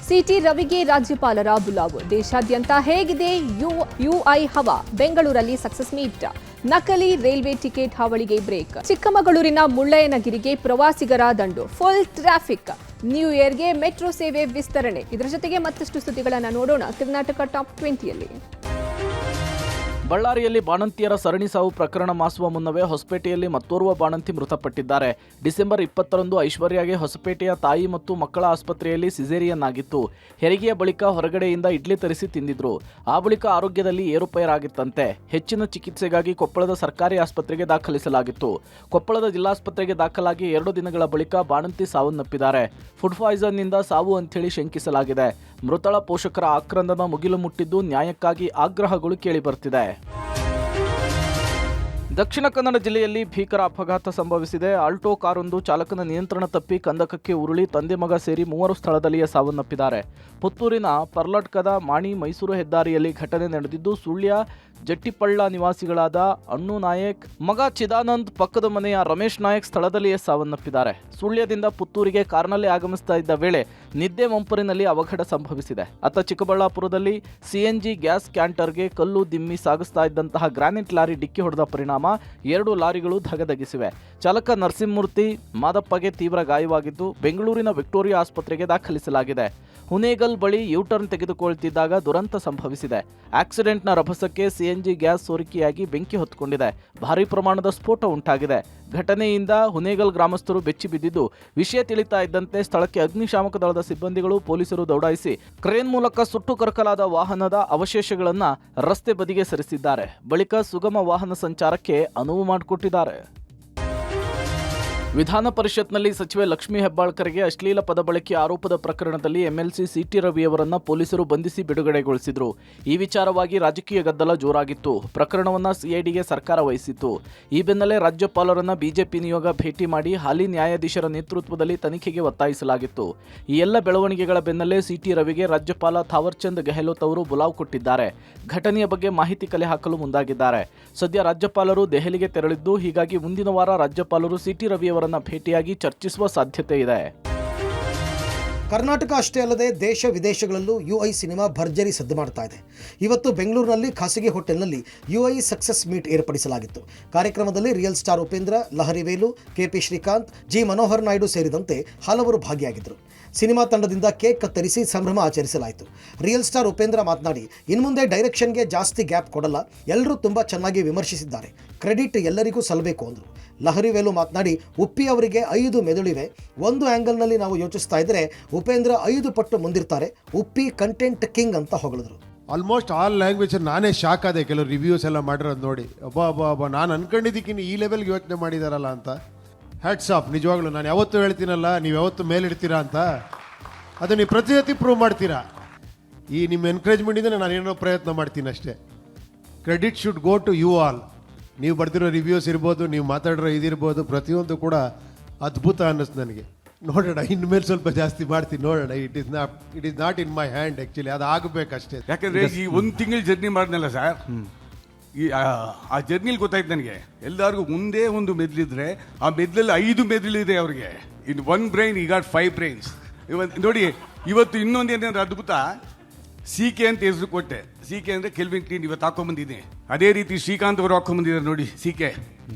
City ರವಿಗೆ ರಾಜ್ಯಪಾಲರ ಬುಲಾವು. ದೇಶಾದ್ಯಂತ ಹೇಗಿದೆ ಯುಐ ಹವಾ? ಬೆಂಗಳೂರಲ್ಲಿ ಸಕ್ಸಸ್ ಮೀಟ್. ನಕಲಿ ರೈಲ್ವೆ ಟಿಕೆಟ್ ಹಾವಳಿಗೆ ಬ್ರೇಕ್. ಚಿಕ್ಕಮಗಳೂರಿನ ಮುಳ್ಳಯ್ಯನಗಿರಿಗೆ ಪ್ರವಾಸಿಗರ ದಂಡು. Full traffic. ನ್ಯೂ ಇಯರ್ಗೆ ಮೆಟ್ರೋ ಸೇವೆ ವಿಸ್ತರಣೆ. ಇದರ ಜೊತೆಗೆ ಮತ್ತಷ್ಟು ಸುದ್ದಿಗಳನ್ನು ನೋಡೋಣ ಕರ್ನಾಟಕ ಟಾಪ್ 20ಯಲ್ಲಿ. ಬಳ್ಳಾರಿಯಲ್ಲಿ ಬಾಣಂತಿಯರ ಸರಣಿ ಸಾವು ಪ್ರಕರಣ ಮಾಸುವ ಮುನ್ನವೇ ಹೊಸಪೇಟೆಯಲ್ಲಿ ಮತ್ತೋರ್ವ ಬಾಣಂತಿ ಮೃತಪಟ್ಟಿದ್ದಾರೆ. ಡಿಸೆಂಬರ್ 20ರಂದು ಐಶ್ವರ್ಯಾಗೆ ಹೊಸಪೇಟೆಯ ತಾಯಿ ಮತ್ತು ಮಕ್ಕಳ ಆಸ್ಪತ್ರೆಯಲ್ಲಿ ಸಿಸೇರಿಯನ್ ಆಗಿತ್ತು. ಹೆರಿಗೆಯ ಬಳಿಕ ಹೊರಗಡೆಯಿಂದ ಇಡ್ಲಿ ತರಿಸಿ ತಿಂದಿದ್ರು. ಆ ಬಳಿಕ ಆರೋಗ್ಯದಲ್ಲಿ ಏರುಪೇರಾಗಿತ್ತಂತೆ. ಹೆಚ್ಚಿನ ಚಿಕಿತ್ಸೆಗಾಗಿ ಕೊಪ್ಪಳದ ಸರ್ಕಾರಿ ಆಸ್ಪತ್ರೆಗೆ ದಾಖಲಿಸಲಾಗಿತ್ತು. ಕೊಪ್ಪಳದ ಜಿಲ್ಲಾಸ್ಪತ್ರೆಗೆ ದಾಖಲಾಗಿ 2 ದಿನಗಳ ಬಳಿಕ ಬಾಣಂತಿ ಸಾವನ್ನಪ್ಪಿದ್ದಾರೆ. ಫುಡ್ ಪಾಯ್ಸನ್ನಿಂದ ಸಾವು ಅಂಥೇಳಿ ಶಂಕಿಸಲಾಗಿದೆ. ಮೃತಳ ಪೋಷಕರ ಆಕ್ರಂದನ ಮುಗಿಲು ಮುಟ್ಟಿದ್ದು ನ್ಯಾಯಕ್ಕಾಗಿ ಆಗ್ರಹಗಳು ಕೇಳಿಬರ್ತಿದೆ. ದಕ್ಷಿಣ ಕನ್ನಡ ಜಿಲ್ಲೆಯಲ್ಲಿ ಭೀಕರ ಅಪಘಾತ ಸಂಭವಿಸಿದೆ. ಆಲ್ಟೋ ಕಾರೊಂದು ಚಾಲಕನ ನಿಯಂತ್ರಣ ತಪ್ಪಿ ಕಂದಕಕ್ಕೆ ಉರುಳಿ ತಂದೆ ಮಗ ಸೇರಿ 3 ಸ್ಥಳದಲ್ಲಿಯೇ ಸಾವನ್ನಪ್ಪಿದ್ದಾರೆ. ಪುತ್ತೂರಿನ ಪರ್ಲಟ್ಕದ ಮಾಣಿ ಮೈಸೂರು ಹೆದ್ದಾರಿಯಲ್ಲಿ ಘಟನೆ ನಡೆದಿದ್ದು, ಸುಳ್ಯ ಜಟ್ಟಿಪಳ್ಳ ನಿವಾಸಿಗಳಾದ ಅಣ್ಣು ನಾಯಕ್, ಮಗ ಚಿದಾನಂದ್, ಪಕ್ಕದ ಮನೆಯ ರಮೇಶ್ ನಾಯಕ್ ಸ್ಥಳದಲ್ಲಿಯೇ ಸಾವನ್ನಪ್ಪಿದ್ದಾರೆ. ಸುಳ್ಯದಿಂದ ಪುತ್ತೂರಿಗೆ ಕಾರ್ನಲ್ಲಿ ಆಗಮಿಸ್ತಾ ಇದ್ದ ವೇಳೆ ನಿದ್ದೆ ಮಂಪರಿನಲ್ಲಿ ಅವಘಡ ಸಂಭವಿಸಿದೆ. ಅತ್ತ ಚಿಕ್ಕಬಳ್ಳಾಪುರದಲ್ಲಿ ಸಿಎನ್ಜಿ ಗ್ಯಾಸ್ ಕ್ಯಾಂಟರ್ಗೆ ಕಲ್ಲು ದಿಮ್ಮಿ ಸಾಗಿಸ್ತಾ ಇದ್ದಂತಹ ಗ್ರಾನೈಟ್ ಲಾರಿ ಡಿಕ್ಕಿ ಹೊಡೆದ ಪರಿಣಾಮ 2 ಲಾರಿಗಳು ಧಗಧಗಿಸಿವೆ. ಚಾಲಕ ನರಸಿಂಹಮೂರ್ತಿ ಮಾದಪ್ಪಗೆ ತೀವ್ರ ಗಾಯವಾಗಿದ್ದು ಬೆಂಗಳೂರಿನ ವಿಕ್ಟೋರಿಯಾ ಆಸ್ಪತ್ರೆಗೆ ದಾಖಲಿಸಲಾಗಿದೆ. ಹುನೇಗಲ್ ಬಳಿ ಯೂಟರ್ನ್ ತೆಗೆದುಕೊಳ್ತಿದ್ದಾಗ ದುರಂತ ಸಂಭವಿಸಿದೆ. ಆಕ್ಸಿಡೆಂಟ್ನ ರಭಸಕ್ಕೆ ಸಿಎನ್ಜಿ ಗ್ಯಾಸ್ ಸೋರಿಕೆಯಾಗಿ ಬೆಂಕಿ ಹೊತ್ತುಕೊಂಡಿದೆ. ಭಾರೀ ಪ್ರಮಾಣದ ಸ್ಫೋಟ ಉಂಟಾಗಿದೆ. ಘಟನೆಯಿಂದ ಹುನೇಗಲ್ ಗ್ರಾಮಸ್ಥರು ಬೆಚ್ಚಿ ಬಿದ್ದಿದ್ದು, ವಿಷಯ ತಿಳಿತಾ ಇದ್ದಂತೆ ಸ್ಥಳಕ್ಕೆ ಅಗ್ನಿಶಾಮಕ ದಳದ ಸಿಬ್ಬಂದಿಗಳು ಪೊಲೀಸರು ದೌಡಾಯಿಸಿ ಕ್ರೇನ್ ಮೂಲಕ ಸುಟ್ಟು ಕರಕಲಾದ ವಾಹನದ ಅವಶೇಷಗಳನ್ನು ರಸ್ತೆ ಬದಿಗೆ ಸರಿಸಿದ್ದಾರೆ. ಬಳಿಕ ಸುಗಮ ವಾಹನ ಸಂಚಾರಕ್ಕೆ ಅನುವು ಮಾಡಿಕೊಟ್ಟಿದ್ದಾರೆ. ವಿಧಾನ ಪರಿಷತ್ನಲ್ಲಿ ಸಚಿವೆ ಲಕ್ಷ್ಮೀ ಹೆಬ್ಬಾಳ್ಕರ್ಗೆ ಅಶ್ಲೀಲ ಪದ ಬಳಕೆ ಆರೋಪದ ಪ್ರಕರಣದಲ್ಲಿ ಎಂಎಲ್ಸಿ ಸಿಟಿ ರವಿಯವರನ್ನ ಪೊಲೀಸರು ಬಂಧಿಸಿ ಬಿಡುಗಡೆಗೊಳಿಸಿದ್ರು. ಈ ವಿಚಾರವಾಗಿ ರಾಜಕೀಯ ಗದ್ದಲ ಜೋರಾಗಿತ್ತು. ಪ್ರಕರಣವನ್ನ ಸಿಐಡಿಗೆ ಸರ್ಕಾರ ವಹಿಸಿತ್ತು. ಈ ಬೆನ್ನಲ್ಲೇ ರಾಜ್ಯಪಾಲರನ್ನ ಬಿಜೆಪಿ ನಿಯೋಗ ಭೇಟಿ ಮಾಡಿ ಹಾಲಿ ನ್ಯಾಯಾಧೀಶರ ನೇತೃತ್ವದಲ್ಲಿ ತನಿಖೆಗೆ ಒತ್ತಾಯಿಸಲಾಗಿತ್ತು. ಈ ಎಲ್ಲ ಬೆಳವಣಿಗೆಗಳ ಬೆನ್ನಲ್ಲೇ ಸಿಟಿ ರವಿಗೆ ರಾಜ್ಯಪಾಲ ಥಾವರ್ಚಂದ್ ಗೆಹ್ಲೋಟ್ ಅವರು ಬುಲಾವ್ ಕೊಟ್ಟಿದ್ದಾರೆ. ಘಟನೆಯ ಬಗ್ಗೆ ಮಾಹಿತಿ ಕಲೆ ಹಾಕಲು ಮುಂದಾಗಿದ್ದಾರೆ. ಸದ್ಯ ರಾಜ್ಯಪಾಲರು ದೆಹಲಿಗೆ ತೆರಳಿದ್ದು, ಹೀಗಾಗಿ ಮುಂದಿನ ವಾರ ರಾಜ್ಯಪಾಲರು ಸಿಟಿ ರವಿಯವರ ಭೇಟಿಯಾಗಿ ಚರ್ಚಿಸುವ ಸಾಧ್ಯತೆ ಇದೆ. ಕರ್ನಾಟಕ ಅಷ್ಟೇ ಅಲ್ಲದೆ ದೇಶ ವಿದೇಶಗಳಲ್ಲೂ ಯುಐ ಸಿನಿಮಾ ಭರ್ಜರಿ ಸದ್ದು ಮಾಡ್ತಾ ಇದೆ. ಇವತ್ತು ಬೆಂಗಳೂರಿನಲ್ಲಿ ಖಾಸಗಿ ಹೋಟೆಲ್ನಲ್ಲಿ ಯುಐ ಸಕ್ಸಸ್ ಮೀಟ್ ಏರ್ಪಡಿಸಲಾಗಿತ್ತು. ಕಾರ್ಯಕ್ರಮದಲ್ಲಿ real star Upendra, Lahari Velu, KP Srikanth, G Manohar Naidu ಸೇರಿದಂತೆ ಹಲವರು ಭಾಗಿಯಾಗಿದ್ದರು. ಸಿನಿಮಾ ತಂಡದಿಂದ ಕೇಕ್ ಕತ್ತರಿಸಿ ಸಂಭ್ರಮ ಆಚರಿಸಲಾಯಿತು. ರಿಯಲ್ ಸ್ಟಾರ್ ಉಪೇಂದ್ರ ಮಾತನಾಡಿ, ಇನ್ಮುಂದೆ ಡೈರೆಕ್ಷನ್ಗೆ ಜಾಸ್ತಿ ಗ್ಯಾಪ್ ಕೊಡಲ್ಲ, ಎಲ್ಲರೂ ತುಂಬ ಚೆನ್ನಾಗಿ ವಿಮರ್ಶಿಸಿದ್ದಾರೆ, ಕ್ರೆಡಿಟ್ ಎಲ್ಲರಿಗೂ ಸಲ್ಲಬೇಕು ಅಂದರು. ಲಹರಿ ವೇಲು ಮಾತನಾಡಿ, ಉಪ್ಪಿ ಅವರಿಗೆ 5 ಮೆದುಳಿವೆ, ಒಂದು ಆ್ಯಂಗಲ್ನಲ್ಲಿ ನಾವು ಯೋಚಿಸ್ತಾ ಇದ್ದರೆ ಉಪೇಂದ್ರ 5 ಪಟ್ಟು ಮುಂದಿರ್ತಾರೆ, ಉಪ್ಪಿ ಕಂಟೆಂಟ್ ಕಿಂಗ್ ಅಂತ ಹೊಗಳಿದ್ರು. ಆಲ್ಮೋಸ್ಟ್ ಆಲ್ ಲ್ಯಾಂಗ್ವೇಜ್ ನಾನೇ ಶಾಕ್ ಆದೆ ಕೆಲವರು ರಿವ್ಯೂಸ್ ಎಲ್ಲ ಮಾಡಿರೋದು ನೋಡಿ. ಅಬ್ಬಾ ನಾನು ಅನ್ಕೊಂಡಿದ್ದಕ್ಕಿನ್ನು ಈ ಲೆವೆಲ್ಗೆ ಯೋಚನೆ ಮಾಡಿದಾರಲ್ಲ ಅಂತ. Hats off. ನಿಜವಾಗ್ಲೂ ನಾನು ಯಾವತ್ತೂ ಹೇಳ್ತೀನಲ್ಲ, ನೀವು ಯಾವತ್ತೂ ಮೇಲಿಡ್ತೀರಾ ಅಂತ, ಅದು ನೀವು ಪ್ರತಿ ಪ್ರೂವ್ ಮಾಡ್ತೀರಾ. ಈ ನಿಮ್ಮ ಎನ್ಕರೇಜ್ಮೆಂಟಿಂದ ನಾನು ಏನೋ ಪ್ರಯತ್ನ ಮಾಡ್ತೀನಿ ಅಷ್ಟೇ. Credit should go to you all. ನೀವು ಬರ್ದಿರೋ ರಿವ್ಯೂಸ್ ಇರ್ಬೋದು, ನೀವು ಮಾತಾಡಿರೋ ಇದಿರ್ಬೋದು, ಪ್ರತಿಯೊಂದು ಕೂಡ ಅದ್ಭುತ ಅನ್ನಿಸ್ತು ನನಗೆ. ನೋಡೋಣ, ಇನ್ಮೇಲೆ ಸ್ವಲ್ಪ ಜಾಸ್ತಿ ಮಾಡ್ತೀನಿ, ನೋಡೋಣ. It is not in my hand actually, ಅದು ಆಗಬೇಕಷ್ಟೇ. ಯಾಕಂದರೆ ಈ 1 ತಿಂಗಳು ಜರ್ನಿ ಮಾಡಿದ್ನಲ್ಲ ಸರ್, ಆ ಜರ್ನಿಲಿ ಗೊತ್ತಾಯ್ತು ನನಗೆ, ಎಲ್ಲರಿಗೂ ಮುಂದೆ ಒಂದು ಮೆದ್ಲಿದ್ರೆ ಆ ಮೆದ್ಲಲ್ಲಿ 5 ಮೆದ್ಲಿದೆ ಅವ್ರಿಗೆ. ಇನ್ 1 ಬ್ರೈನ್ ಈ ಗಾಟ್ 5 ಬ್ರೈನ್ಸ್. ನೋಡಿ, ಇವತ್ತು ಇನ್ನೊಂದು ಏನಂದ್ರೆ ಅದ್ಭುತ, CK ಅಂತ ಹೆಸರು ಕೊಟ್ಟೆ. CK ಅಂದರೆ ಕೆಲ್ವಿನ್ ಕ್ಲೀನ್, ಇವತ್ತು ಹಾಕೊಂಡ್ಬಂದಿದ್ದೀನಿ. ಅದೇ ರೀತಿ ಶ್ರೀಕಾಂತ್ ಅವರು ಹಾಕೊಂಡ್ಬಂದಿದ್ದಾರೆ ನೋಡಿ, CK.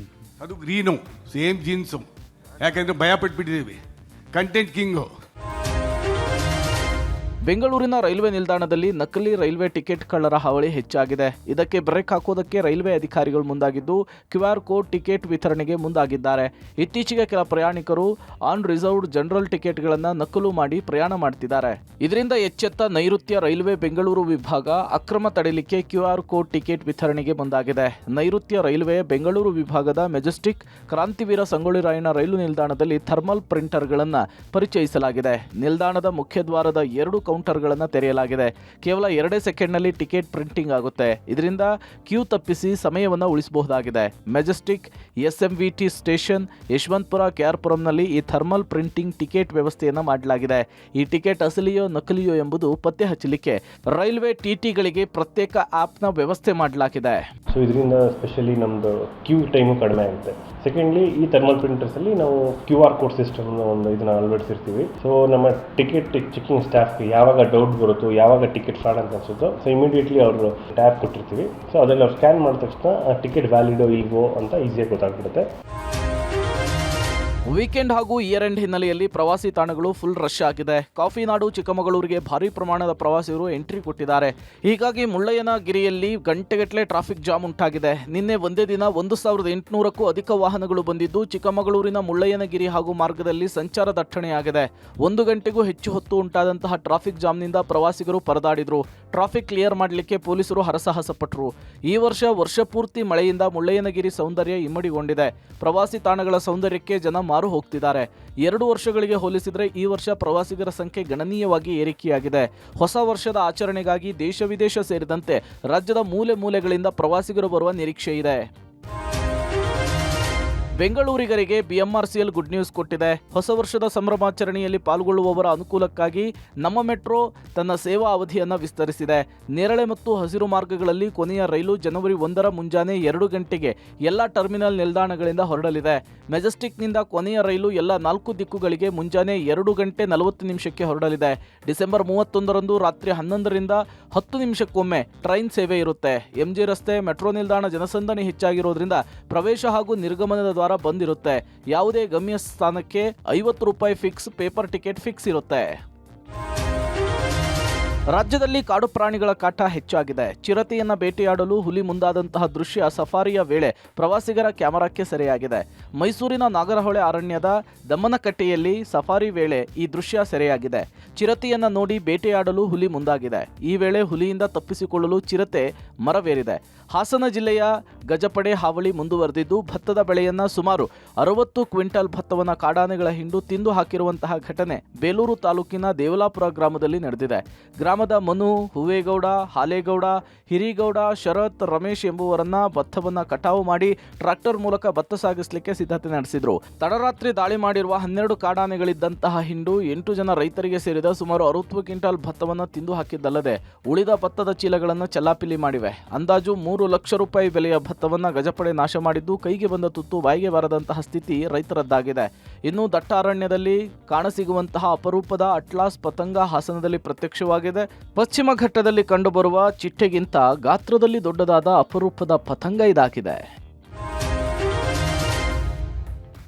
ಅದು ಗ್ರೀನು, ಸೇಮ್ ಜೀನ್ಸು. ಯಾಕಂದರೆ ಭಯ ಪಟ್ಬಿಟ್ಟಿದ್ದೀವಿ. Content king. ಬೆಂಗಳೂರಿನ ರೈಲ್ವೆ ನಿಲ್ದಾಣದಲ್ಲಿ ನಕಲಿ ರೈಲ್ವೆ ಟಿಕೆಟ್ ಕಳ್ಳರ ಹಾವಳಿ ಹೆಚ್ಚಾಗಿದೆ. ಇದಕ್ಕೆ ಬ್ರೇಕ್ ಹಾಕೋದಕ್ಕೆ ರೈಲ್ವೆ ಅಧಿಕಾರಿಗಳು ಮುಂದಾಗಿದ್ದು, QR ಕೋಡ್ ಟಿಕೆಟ್ ವಿತರಣೆಗೆ ಮುಂದಾಗಿದ್ದಾರೆ. ಇತ್ತೀಚೆಗೆ ಕೆಲ ಪ್ರಯಾಣಿಕರು ಆನ್ ರಿಸರ್ವ್ಡ್ ಜನರಲ್ ಟಿಕೆಟ್ಗಳನ್ನು ನಕಲು ಮಾಡಿ ಪ್ರಯಾಣ ಮಾಡ್ತಿದ್ದಾರೆ. ಇದರಿಂದ ಎಚ್ಚೆತ್ತ ನೈಋತ್ಯ ರೈಲ್ವೆ ಬೆಂಗಳೂರು ವಿಭಾಗ ಅಕ್ರಮ ತಡೆಯಲಿಕ್ಕೆ QR ಕೋಡ್ ಟಿಕೆಟ್ ವಿತರಣೆಗೆ ಮುಂದಾಗಿದೆ. ನೈಋತ್ಯ ರೈಲ್ವೆ ಬೆಂಗಳೂರು ವಿಭಾಗದ ಮೆಜೆಸ್ಟಿಕ್, ಕ್ರಾಂತಿವೀರ ಸಂಗೊಳ್ಳಿ ರಾಯಣ್ಣ ರೈಲು ನಿಲ್ದಾಣದಲ್ಲಿ ಥರ್ಮಲ್ ಪ್ರಿಂಟರ್ಗಳನ್ನು ಪರಿಚಯಿಸಲಾಗಿದೆ. ನಿಲ್ದಾಣದ ಮುಖ್ಯದ್ವಾರದ 2 ಕೌಂಟರ್ಗಳನ್ನು ತೆರೆಯಲಾಗಿದೆ. ಕೇವಲ 2 ಸೆಕೆಂಡ್ನಲ್ಲಿ ಟಿಕೆಟ್ ಪ್ರಿಂಟಿಂಗ್ ಆಗುತ್ತೆ. ಇದರಿಂದ ಕ್ಯೂ ತಪ್ಪಿಸಿ ಸಮಯವನ್ನು ಉಳಿಸಬಹುದಾಗಿದೆ. Majestic, SMVT station, Yeshwantpur, KR ಪುರಂನಲ್ಲಿ ಈ ಥರ್ಮಲ್ ಪ್ರಿಂಟಿಂಗ್ ಟಿಕೆಟ್ ವ್ಯವಸ್ಥೆಯನ್ನು ಮಾಡಲಾಗಿದೆ. ಈ ಟಿಕೆಟ್ ಅಸಲಿಯೋ ನಕಲಿಯೋ ಎಂಬುದು ಪತ್ತೆ ಹಚ್ಚಲಿಕ್ಕೆ ರೈಲ್ವೆ TTಗಳಿಗೆ ಪ್ರತ್ಯೇಕ ಆ್ಯಪ್ನ ವ್ಯವಸ್ಥೆ ಮಾಡಲಾಗಿದೆ. ಸೊ ಇದರಿಂದ ಸ್ಪೆಷಲಿ ನಮ್ಮದು ಕ್ಯೂ ಟೈಮು ಕಡಿಮೆ ಆಗುತ್ತೆ. ಸೆಕೆಂಡ್ಲಿ ಈ ಥರ್ಮಲ್ ಪ್ರಿಂಟರ್ಸಲ್ಲಿ ನಾವು QR ಕೋಡ್ ಸಿಸ್ಟಮ್ನ ಇದನ್ನು ಅಳವಡಿಸಿರ್ತೀವಿ. ಸೊ ನಮ್ಮ ಟಿಕೆಟ್ ಚೆಕಿಂಗ್ ಸ್ಟಾಫ್ಗೆ ಯಾವಾಗ ಡೌಟ್ ಬರುತ್ತೋ, ಯಾವಾಗ ಟಿಕೆಟ್ ಫ್ರಾಡ್ ಅಂತ ಅನ್ಸುತ್ತೋ, ಸೊ ಇಮಿಡಿಯೇಟ್ಲಿ ಅವರು ಟ್ಯಾಬ್ ಕೊಟ್ಟಿರ್ತೀವಿ. ಸೊ ಅದರಲ್ಲಿ ಅವ್ರು ಸ್ಕ್ಯಾನ್ ಮಾಡಿದ ತಕ್ಷಣ ಆ ಟಿಕೆಟ್ ವ್ಯಾಲಿಡೋ ಇಲ್ವೋ ಅಂತ ಈಸಿಯಾಗಿ ಗೊತ್ತಾಗ್ಬಿಡುತ್ತೆ. ವೀಕೆಂಡ್ ಹಾಗೂ ಇಯರ್ ಎಂಡ್ ಹಿನ್ನೆಲೆಯಲ್ಲಿ ಪ್ರವಾಸಿ ತಾಣಗಳು ಫುಲ್ ರಶ್ ಆಗಿದೆ. ಕಾಫಿ ನಾಡು ಚಿಕ್ಕಮಗಳೂರಿಗೆ ಭಾರಿ ಪ್ರಮಾಣದ ಪ್ರವಾಸಿಗರು ಎಂಟ್ರಿ ಕೊಟ್ಟಿದ್ದಾರೆ. ಹೀಗಾಗಿ ಮುಳ್ಳಯ್ಯನಗಿರಿಯಲ್ಲಿ ಗಂಟೆಗಟ್ಟಲೆ ಟ್ರಾಫಿಕ್ ಜಾಮ್ ಉಂಟಾಗಿದೆ. ನಿನ್ನೆ ಒಂದೇ ದಿನ 1800ಕ್ಕೂ ಅಧಿಕ ವಾಹನಗಳು ಬಂದಿದ್ದು ಚಿಕ್ಕಮಗಳೂರಿನ ಮುಳ್ಳಯ್ಯನಗಿರಿ ಹಾಗೂ ಮಾರ್ಗದಲ್ಲಿ ಸಂಚಾರ ದಟ್ಟಣೆಯಾಗಿದೆ. 1 ಗಂಟೆಗೂ ಹೆಚ್ಚು ಹೊತ್ತು ಉಂಟಾದಂತಹ ಟ್ರಾಫಿಕ್ ಜಾಮ್ನಿಂದ ಪ್ರವಾಸಿಗರು ಪರದಾಡಿದ್ರು. ಟ್ರಾಫಿಕ್ ಕ್ಲಿಯರ್ ಮಾಡಲಿಕ್ಕೆ ಪೊಲೀಸರು ಹರಸಾಹಸ ಪಟ್ಟರು. ಈ ವರ್ಷ ಪೂರ್ತಿ ಮಳೆಯಿಂದ ಮುಳ್ಳಯ್ಯನಗಿರಿ ಸೌಂದರ್ಯ ಇಮ್ಮಡಿಗೊಂಡಿದೆ. ಪ್ರವಾಸಿ ತಾಣಗಳ ಸೌಂದರ್ಯಕ್ಕೆ ಜನ ಮಾರು ಹೋಗ್ತಿದ್ದಾರೆ. 2 ವರ್ಷಗಳಿಗೆ ಹೋಲಿಸಿದರೆ ಈ ವರ್ಷ ಪ್ರವಾಸಿಗರ ಸಂಖ್ಯೆ ಗಣನೀಯವಾಗಿ ಏರಿಕೆಯಾಗಿದೆ. ಹೊಸ ವರ್ಷದ ಆಚರಣೆಗಾಗಿ ದೇಶ ವಿದೇಶ ಸೇರಿದಂತೆ ರಾಜ್ಯದ ಮೂಲೆ ಮೂಲೆಗಳಿಂದ ಪ್ರವಾಸಿಗರು ಬರುವ ನಿರೀಕ್ಷೆ ಇದೆ. ಬೆಂಗಳೂರಿಗರಿಗೆ BMRCL ಗುಡ್ ನ್ಯೂಸ್ ಕೊಟ್ಟಿದೆ. ಹೊಸ ವರ್ಷದ ಸಂಭ್ರಮಾಚರಣೆಯಲ್ಲಿ ಪಾಲ್ಗೊಳ್ಳುವವರ ಅನುಕೂಲಕ್ಕಾಗಿ ನಮ್ಮ ಮೆಟ್ರೋ ತನ್ನ ಸೇವಾ ಅವಧಿಯನ್ನು ವಿಸ್ತರಿಸಿದೆ. ನೇರಳೆ ಮತ್ತು ಹಸಿರು ಮಾರ್ಗಗಳಲ್ಲಿ ಕೊನೆಯ ರೈಲು ಜನವರಿ 1ರ ಮುಂಜಾನೆ 2 ಗಂಟೆಗೆ ಎಲ್ಲ ಟರ್ಮಿನಲ್ ನಿಲ್ದಾಣಗಳಿಂದ ಹೊರಡಲಿದೆ. ಮೆಜೆಸ್ಟಿಕ್ನಿಂದ ಕೊನೆಯ ರೈಲು ಎಲ್ಲ 4 ದಿಕ್ಕುಗಳಿಗೆ ಮುಂಜಾನೆ 2 ಗಂಟೆ 40 ನಿಮಿಷಕ್ಕೆ ಹೊರಡಲಿದೆ. ಡಿಸೆಂಬರ್ 31ರಂದು ರಾತ್ರಿ 11ರಿಂದ 10 ನಿಮಿಷಕ್ಕೊಮ್ಮೆ ಟ್ರೈನ್ ಸೇವೆ ಇರುತ್ತೆ. MG ರಸ್ತೆ ಮೆಟ್ರೋ ನಿಲ್ದಾಣ ಜನಸಂದಣಿ ಹೆಚ್ಚಾಗಿರೋದ್ರಿಂದ ಪ್ರವೇಶ ಹಾಗೂ ನಿರ್ಗಮನದ ದ್ವಾರ ಬಂದಿರುತ್ತೆ. ಯಾವುದೇ ಗಮ್ಯ ಸ್ಥಾನಕ್ಕೆ ₹50 ಫಿಕ್ಸ್, ಪೇಪರ್ ಟಿಕೆಟ್ ಫಿಕ್ಸ್ ಇರುತ್ತೆ. ರಾಜ್ಯದಲ್ಲಿ ಕಾಡು ಪ್ರಾಣಿಗಳ ಕಾಟ ಹೆಚ್ಚಾಗಿದೆ. ಚಿರತೆಯನ್ನ ಬೇಟೆಯಾಡಲು ಹುಲಿ ಮುಂದಾದಂತಹ ದೃಶ್ಯ ಸಫಾರಿಯ ವೇಳೆ ಪ್ರವಾಸಿಗರ ಕ್ಯಾಮೆರಾಕ್ಕೆ ಸೆರೆಯಾಗಿದೆ. ಮೈಸೂರಿನ ನಾಗರಹೊಳೆ ಅರಣ್ಯದ ದಮ್ಮನಕಟ್ಟೆಯಲ್ಲಿ ಸಫಾರಿ ವೇಳೆ ಈ ದೃಶ್ಯ ಸೆರೆಯಾಗಿದೆ. ಚಿರತೆಯನ್ನ ನೋಡಿ ಬೇಟೆಯಾಡಲು ಹುಲಿ ಮುಂದಾಗಿದೆ. ಈ ವೇಳೆ ಹುಲಿಯಿಂದ ತಪ್ಪಿಸಿಕೊಳ್ಳಲು ಚಿರತೆ ಮರವೇರಿದೆ. ಹಾಸನ ಜಿಲ್ಲೆಯ ಗಜಪಡೆ ಹಾವಳಿ ಮುಂದುವರೆದಿದ್ದು ಭತ್ತದ ಬೆಳೆಯನ್ನ ಸುಮಾರು 60 ಕ್ವಿಂಟಲ್ ಭತ್ತವನ್ನ ಕಾಡಾನೆಗಳ ಹಿಂಡು ತಿಂದು ಹಾಕಿರುವಂತಹ ಘಟನೆ ಬೇಲೂರು ತಾಲೂಕಿನ ದೇವಲಾಪುರ ಗ್ರಾಮದಲ್ಲಿ ನಡೆದಿದೆ. ಗ್ರಾಮದ ಮನು, ಹೂವೇಗೌಡ, ಹಾಲೇಗೌಡ, ಹಿರಿಗೌಡ, ಶರತ್, ರಮೇಶ್ ಎಂಬುವರನ್ನ ಭತ್ತವನ್ನ ಕಟಾವು ಮಾಡಿ ಟ್ರಾಕ್ಟರ್ ಮೂಲಕ ಭತ್ತ ಸಾಗಿಸಲಿಕ್ಕೆ ಸಿದ್ಧತೆ ನಡೆಸಿದ್ರು. ತಡರಾತ್ರಿ ದಾಳಿ ಮಾಡಿರುವ 12 ಕಾಡಾನೆಗಳಿದ್ದಂತಹ ಹಿಂಡು 8 ಜನ ರೈತರಿಗೆ ಸೇರಿದ ಸುಮಾರು 60 ಕ್ವಿಂಟಲ್ ಭತ್ತವನ್ನ ತಿಂದು ಹಾಕಿದ್ದಲ್ಲದೆ ಉಳಿದ ಭತ್ತದ ಚೀಲಗಳನ್ನು ಚೆಲ್ಲಾಪಿಲ್ಲಿ ಮಾಡಿವೆ. ಅಂದಾಜು ₹3 ಲಕ್ಷ ಬೆಲೆಯ ಭತ್ತವನ್ನ ಗಜಪಡೆ ನಾಶ ಮಾಡಿದ್ದು ಕೈಗೆ ಬಂದ ತುತ್ತು ಬಾಯಿಗೆ ಬಾರದಂತಹ ಸ್ಥಿತಿ ರೈತರದ್ದಾಗಿದೆ. ಇನ್ನು ದಟ್ಟ ಅರಣ್ಯದಲ್ಲಿ ಕಾಣಸಿಗುವಂತಹ ಅಪರೂಪದ ಅಟ್ಲಾಸ್ ಪತಂಗ ಹಾಸನದಲ್ಲಿ ಪ್ರತ್ಯಕ್ಷವಾಗಿದೆ. ಪಶ್ಚಿಮ ಘಟ್ಟದಲ್ಲಿ ಕಂಡುಬರುವ ಚಿಟ್ಟೆಗಿಂತ ಗಾತ್ರದಲ್ಲಿ ದೊಡ್ಡದಾದ ಅಪರೂಪದ ಪತಂಗ ಇದಾಗಿದೆ.